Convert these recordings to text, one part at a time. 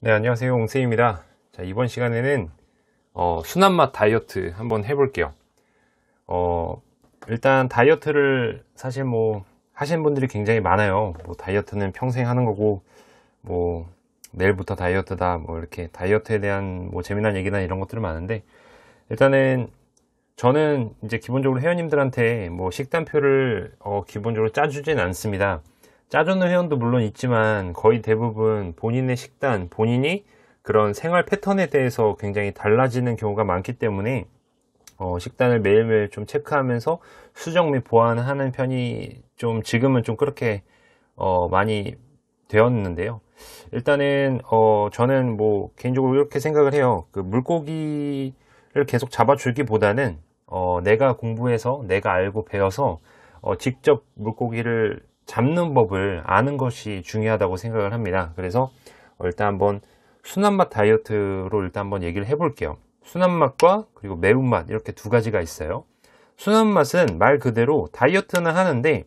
네, 안녕하세요. 옹세입니다. 자, 이번 시간에는 순한맛 다이어트 한번 해볼게요. 어, 일단 다이어트를 사실 하시는 분들이 굉장히 많아요. 다이어트는 평생 하는 거고, 뭐 내일부터 다이어트다, 이렇게 다이어트에 대한 재미난 얘기나 이런 것들은 많은데, 일단은 저는 이제 기본적으로 회원님들한테 식단표를 기본적으로 짜주진 않습니다. 짜주는 회원도 물론 있지만 거의 대부분 본인의 식단, 본인이 그런 생활 패턴에 대해서 굉장히 달라지는 경우가 많기 때문에 식단을 매일매일 좀 체크하면서 수정 및 보완하는 편이 좀 지금은 좀 그렇게 많이 되었는데요. 일단은 저는 개인적으로 이렇게 생각을 해요. 그 물고기를 계속 잡아주기보다는 내가 공부해서 내가 알고 배워서 직접 물고기를 잡는 법을 아는 것이 중요하다고 생각을 합니다. 그래서 일단 한번 순한맛 다이어트로 일단 한번 얘기를 해볼게요. 순한맛과 그리고 매운맛, 이렇게 두 가지가 있어요. 순한맛은 말 그대로 다이어트는 하는데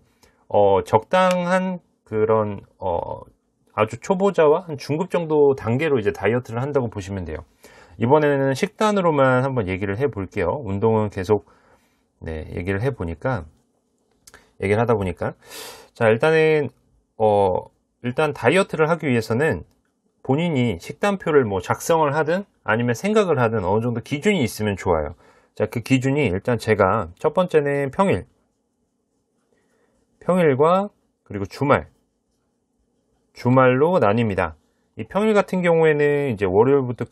적당한 그런 아주 초보자와 한 중급 정도 단계로 이제 다이어트를 한다고 보시면 돼요. 이번에는 식단으로만 한번 얘기를 해 볼게요. 운동은 계속 얘기를 하다 보니까 자, 일단 다이어트를 하기 위해서는 본인이 식단표를 작성을 하든 아니면 생각을 하든 어느 정도 기준이 있으면 좋아요. 자, 그 기준이 일단 제가 첫 번째는 평일과 그리고 주말로 나뉩니다. 이 평일 같은 경우에는 이제 월요일부터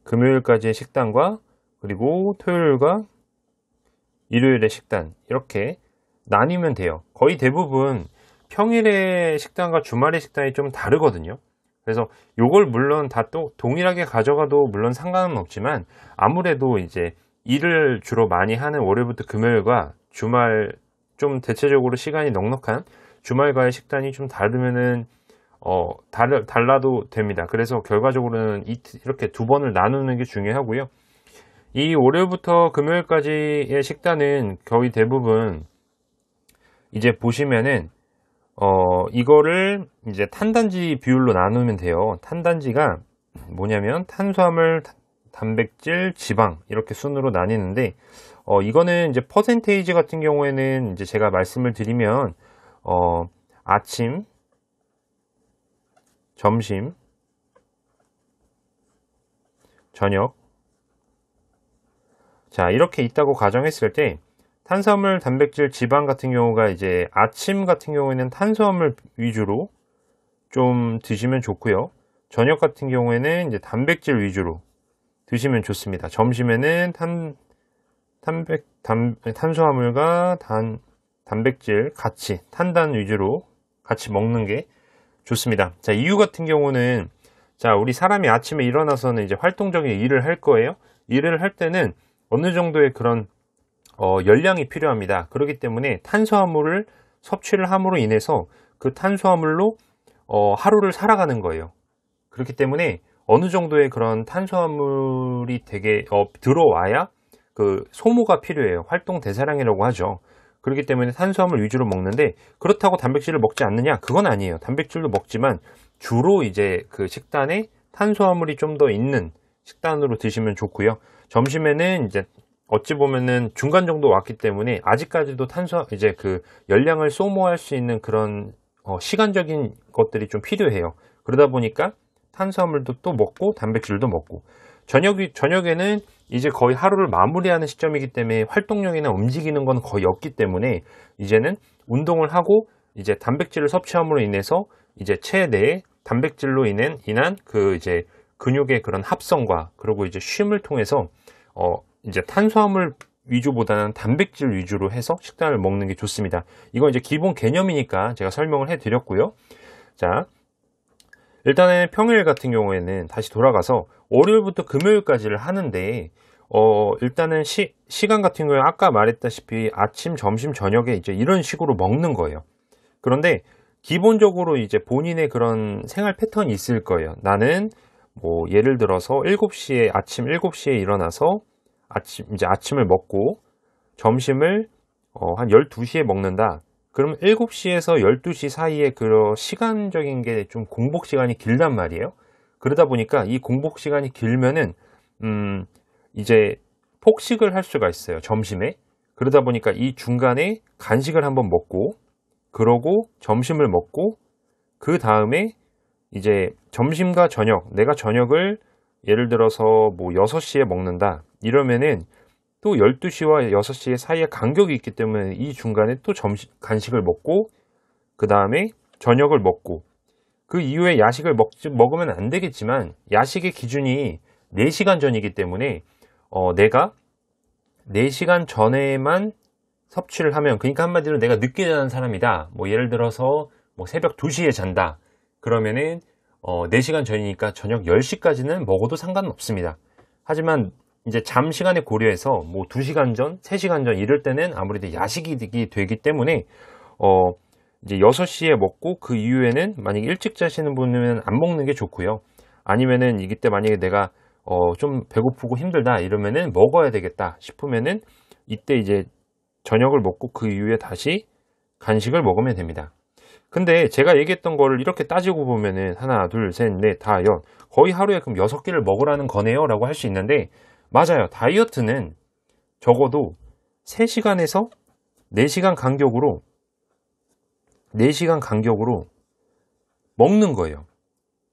금요일까지의 식단과 그리고 토요일과 일요일의 식단, 이렇게 나뉘면 돼요. 거의 대부분 평일의 식단과 주말의 식단이 좀 다르거든요. 그래서 요걸 물론 다 또 동일하게 가져가도 물론 상관은 없지만, 아무래도 이제 일을 주로 많이 하는 월요일부터 금요일과 주말, 좀 대체적으로 시간이 넉넉한 주말과의 식단이 좀 다르면은 달라도 됩니다. 그래서 결과적으로는 이렇게 두 번을 나누는 게 중요하고요. 이 월요일부터 금요일까지의 식단은 거의 대부분 이제 보시면은 이거를 이제 탄단지 비율로 나누면 돼요. 탄단지가 뭐냐면 탄수화물, 단백질, 지방, 이렇게 순으로 나뉘는데 이거는 이제 퍼센테이지 같은 경우에는 이제 제가 말씀을 드리면 아침, 점심, 저녁, 자, 이렇게 있다고 가정했을 때 탄수화물, 단백질, 지방 같은 경우가 이제 아침 같은 경우에는 탄수화물 위주로 좀 드시면 좋고요. 저녁 같은 경우에는 이제 단백질 위주로 드시면 좋습니다. 점심에는 탄수화물과 단백질 같이 탄단 위주로 같이 먹는 게 좋습니다. 자, 이유 같은 경우는, 자, 우리 사람이 아침에 일어나서는 이제 활동적인 일을 할 거예요. 일을 할 때는 어느 정도의 그런 열량이 필요합니다. 그렇기 때문에 탄수화물을 섭취를 함으로 인해서 그 탄수화물로 하루를 살아가는 거예요. 그렇기 때문에 어느 정도의 그런 탄수화물이 되게 들어와야 그 소모가 필요해요. 활동 대사량이라고 하죠. 그렇기 때문에 탄수화물 위주로 먹는데, 그렇다고 단백질을 먹지 않느냐? 그건 아니에요. 단백질도 먹지만 주로 이제 그 식단에 탄수화물이 좀 더 있는 식단으로 드시면 좋고요. 점심에는 이제 어찌 보면은 중간 정도 왔기 때문에 아직까지도 이제 그 열량을 소모할 수 있는 그런 시간적인 것들이 좀 필요해요. 그러다 보니까 탄수화물도 또 먹고 단백질도 먹고, 저녁에는 이제 거의 하루를 마무리하는 시점이기 때문에 활동량이나 움직이는 건 거의 없기 때문에 이제는 운동을 하고 이제 단백질을 섭취함으로 인해서 이제 체내에 단백질로 인한 그 이제 근육의 그런 합성과 그리고 이제 쉼을 통해서 이제 탄수화물 위주보다는 단백질 위주로 해서 식단을 먹는 게 좋습니다. 이건 이제 기본 개념이니까 제가 설명을 해 드렸고요. 자, 일단은 평일 같은 경우에는 다시 돌아가서 월요일부터 금요일까지를 하는데, 일단은 시간 같은 경우에 아까 말했다시피 아침, 점심, 저녁에 이제 이런 식으로 먹는 거예요. 그런데 기본적으로 이제 본인의 그런 생활 패턴이 있을 거예요. 나는 예를 들어서 아침 7시에 일어나서 아침을 먹고 점심을 한 12시에 먹는다. 그럼 7시에서 12시 사이에 그 시간적인 게 좀 공복 시간이 길단 말이에요. 그러다 보니까 이 공복 시간이 길면은 이제 폭식을 할 수가 있어요. 점심에. 그러다 보니까 이 중간에 간식을 한번 먹고, 그러고 점심을 먹고, 그 다음에 이제 점심과 저녁, 내가 저녁을 예를 들어서 뭐 6시에 먹는다 이러면은 또 12시와 6시 사이에 간격이 있기 때문에 이 중간에 또 간식을 먹고, 그 다음에 저녁을 먹고, 그 이후에 야식을 먹으면 안 되겠지만 야식의 기준이 4시간 전이기 때문에 내가 4시간 전에만 섭취를 하면, 그러니까 한마디로 내가 늦게 자는 사람이다, 뭐 예를 들어서 뭐 새벽 2시에 잔다 그러면은 4시간 전이니까 저녁 10시까지는 먹어도 상관없습니다. 하지만 이제 잠 시간에 고려해서 뭐 2시간 전, 3시간 전 이럴 때는 아무래도 야식이 되기 때문에 이제 6시에 먹고 그 이후에는 만약에 일찍 자시는 분은 안 먹는 게 좋고요. 아니면은 이때 만약에 내가 좀 배고프고 힘들다 이러면은 먹어야 되겠다 싶으면은 이때 이제 저녁을 먹고 그 이후에 다시 간식을 먹으면 됩니다. 근데 제가 얘기했던 거를 이렇게 따지고 보면은 하나, 둘, 셋, 넷, 다, 거의 하루에 그럼 6끼를 먹으라는 거네요 라고 할 수 있는데, 맞아요. 다이어트는 적어도 3시간에서 4시간 간격으로 4시간 간격으로 먹는 거예요.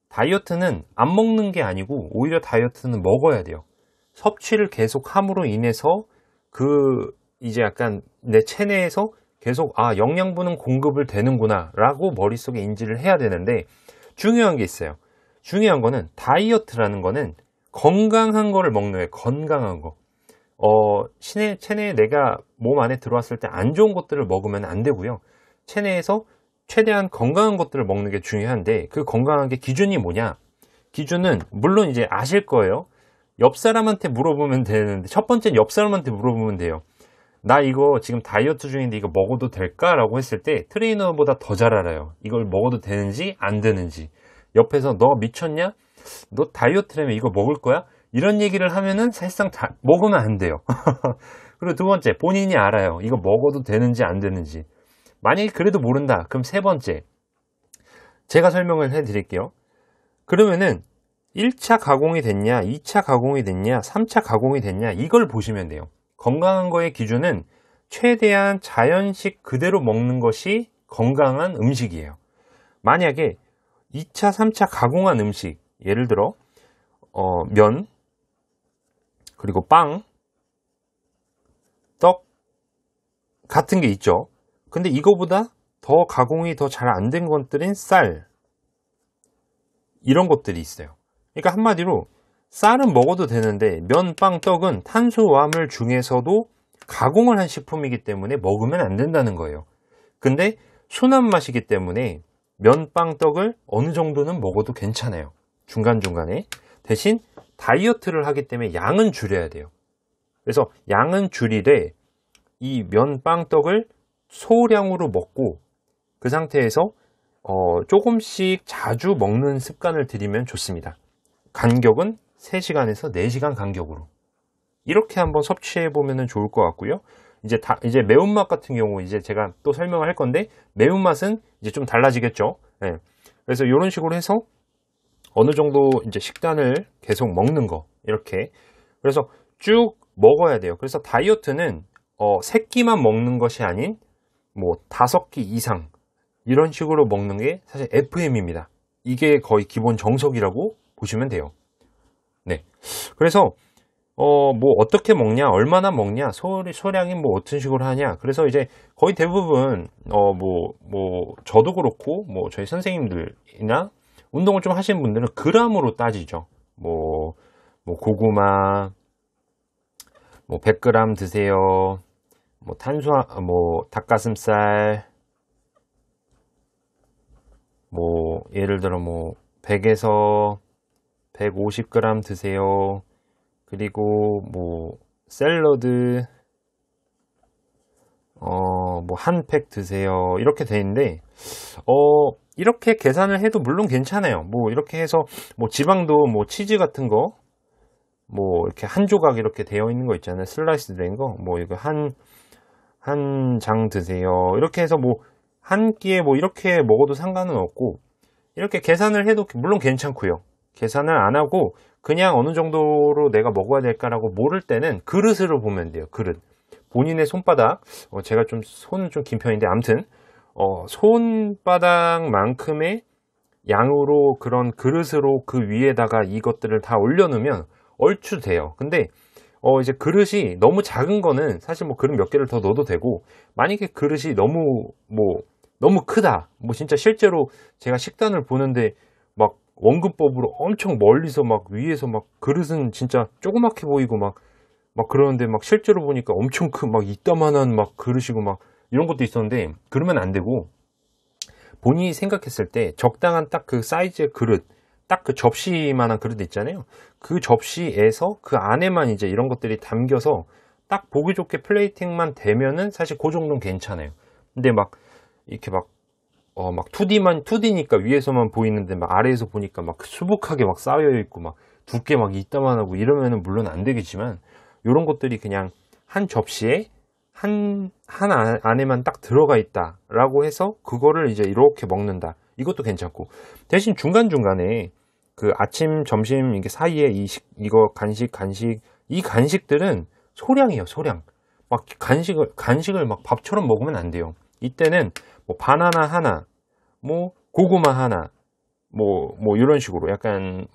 다이어트는 안 먹는 게 아니고 오히려 다이어트는 먹어야 돼요. 섭취를 계속 함으로 인해서 이제 약간 내 체내에서 계속 영양분은 공급을 되는구나 라고 머릿속에 인지를 해야 되는데, 중요한 게 있어요. 중요한 거는 다이어트라는 거는 건강한 거를 먹는 거예요. 건강한 거. 체내에 내가 몸 안에 들어왔을 때 안 좋은 것들을 먹으면 안 되고요. 체내에서 최대한 건강한 것들을 먹는 게 중요한데, 그 건강한 게 기준이 뭐냐? 기준은 물론 이제 아실 거예요. 옆 사람한테 물어보면 되는데, 첫 번째는 옆 사람한테 물어보면 돼요. 나 이거 지금 다이어트 중인데 이거 먹어도 될까? 라고 했을 때 트레이너보다 더 잘 알아요. 이걸 먹어도 되는지 안 되는지. 옆에서 너 미쳤냐? 너 다이어트라면 이거 먹을 거야? 이런 얘기를 하면은 사실상 먹으면 안 돼요. 그리고 두 번째, 본인이 알아요. 이거 먹어도 되는지 안 되는지. 만약에 그래도 모른다. 그럼 세 번째, 제가 설명을 해 드릴게요. 그러면은 1차 가공이 됐냐, 2차 가공이 됐냐, 3차 가공이 됐냐, 이걸 보시면 돼요. 건강한 거의 기준은 최대한 자연식 그대로 먹는 것이 건강한 음식이에요. 만약에 2차, 3차 가공한 음식, 예를 들어 면, 그리고 빵, 떡 같은 게 있죠. 근데 이거보다 더 가공이 더 잘 안 된 것들인 쌀, 이런 것들이 있어요. 그러니까 한마디로 쌀은 먹어도 되는데 면, 빵, 떡은 탄수화물 중에서도 가공을 한 식품이기 때문에 먹으면 안 된다는 거예요. 근데 순한 맛이기 때문에 면, 빵, 떡을 어느 정도는 먹어도 괜찮아요. 중간중간에. 대신 다이어트를 하기 때문에 양은 줄여야 돼요. 그래서 양은 줄이되 이 면, 빵, 떡을 소량으로 먹고 그 상태에서 조금씩 자주 먹는 습관을 들이면 좋습니다. 간격은 3시간에서 4시간 간격으로 이렇게 한번 섭취해 보면 좋을 것 같고요. 이제 매운맛 같은 경우 이제 제가 또 설명을 할 건데, 매운맛은 이제 좀 달라지겠죠. 네. 그래서 이런 식으로 해서 어느 정도 이제 식단을 계속 먹는 거, 이렇게. 그래서 쭉 먹어야 돼요. 그래서 다이어트는 3끼만 먹는 것이 아닌 뭐 5끼 이상 이런 식으로 먹는 게 사실 FM입니다. 이게 거의 기본 정석이라고 보시면 돼요. 네. 그래서 뭐 어떻게 먹냐, 얼마나 먹냐, 소량이 뭐 어떤 식으로 하냐. 그래서 이제 거의 대부분 저도 그렇고 뭐 저희 선생님들이나 운동을 좀 하시는 분들은 그람으로 따지죠. 뭐 고구마 뭐 100g 드세요. 뭐 닭가슴살 뭐 예를 들어 뭐 100에서 150g 드세요. 그리고 뭐 샐러드 뭐 한 팩 드세요. 이렇게 돼 있는데 이렇게 계산을 해도 물론 괜찮아요. 뭐 이렇게 해서 뭐 지방도 뭐 치즈 같은 거 뭐 이렇게 한 조각 이렇게 되어 있는 거 있잖아요. 슬라이스 된 거. 뭐 이거 한 한 장 드세요. 이렇게 해서 뭐 한 끼에 뭐 이렇게 먹어도 상관은 없고, 이렇게 계산을 해도 물론 괜찮고요. 계산을 안 하고 그냥 어느 정도로 내가 먹어야 될까라고 모를 때는 그릇으로 보면 돼요. 그릇. 본인의 손바닥, 제가 좀 손은 좀 긴 편인데 아무튼 손바닥만큼의 양으로 그런 그릇으로 그 위에다가 이것들을 다 올려놓으면 얼추 돼요. 근데 이제 그릇이 너무 작은 거는 사실 뭐 그릇 몇 개를 더 넣어도 되고, 만약에 그릇이 너무 크다, 뭐 진짜 실제로 제가 식단을 보는데 막 원근법으로 엄청 멀리서 막 위에서 막 그릇은 진짜 조그맣게 보이고 막 그러는데 막 실제로 보니까 엄청 큰 막 이따만한 막 그릇이고 막 이런 것도 있었는데, 그러면 안 되고 본인이 생각했을 때 적당한 딱 그 사이즈의 그릇, 딱 그 접시만한 그릇 있잖아요. 그 접시에서 그 안에만 이제 이런 것들이 담겨서 딱 보기 좋게 플레이팅만 되면은 사실 그 정도는 괜찮아요. 근데 막 이렇게 막 2D니까 위에서만 보이는데 막 아래에서 보니까 막 수북하게 막 쌓여 있고 막 두께 막 이따만하고 이러면은 물론 안 되겠지만, 이런 것들이 그냥 한 접시에 한 안에만 딱 들어가 있다 라고 해서 그거를 이제 이렇게 먹는다, 이것도 괜찮고, 대신 중간중간에 그 아침 점심 이게 사이에 이거 간식 이 간식들은 소량이에요. 소량. 막 간식을 막 밥처럼 먹으면 안 돼요. 이때는 뭐 바나나 하나, 뭐 고구마 하나, 뭐 이런 식으로 약간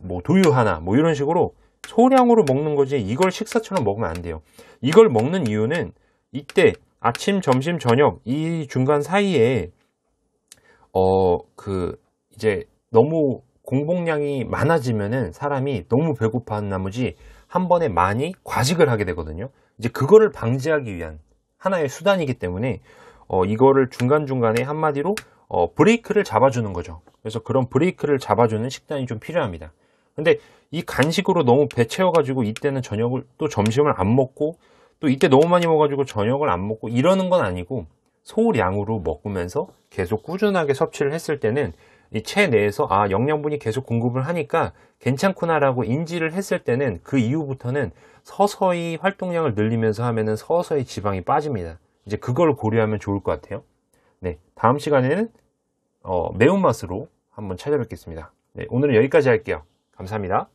뭐 두유 하나, 뭐 이런 식으로 소량으로 먹는 거지, 이걸 식사처럼 먹으면 안 돼요. 이걸 먹는 이유는 이때 아침, 점심, 저녁 이 중간 사이에 이제 너무 공복량이 많아지면은 사람이 너무 배고파한 나머지 한 번에 많이 과식을 하게 되거든요. 이제 그거를 방지하기 위한 하나의 수단이기 때문에 이거를 중간중간에 한마디로 브레이크를 잡아주는 거죠. 그래서 그런 브레이크를 잡아주는 식단이 좀 필요합니다. 근데 이 간식으로 너무 배 채워가지고 이때는 저녁을 또 점심을 안 먹고, 또 이때 너무 많이 먹어가지고 저녁을 안 먹고 이러는 건 아니고, 소량으로 먹으면서 계속 꾸준하게 섭취를 했을 때는 이 체내에서 영양분이 계속 공급을 하니까 괜찮구나라고 인지를 했을 때는 그 이후부터는 서서히 활동량을 늘리면서 하면은 서서히 지방이 빠집니다. 이제 그걸 고려하면 좋을 것 같아요. 네, 다음 시간에는 매운맛으로 한번 찾아뵙겠습니다. 네, 오늘은 여기까지 할게요. 감사합니다.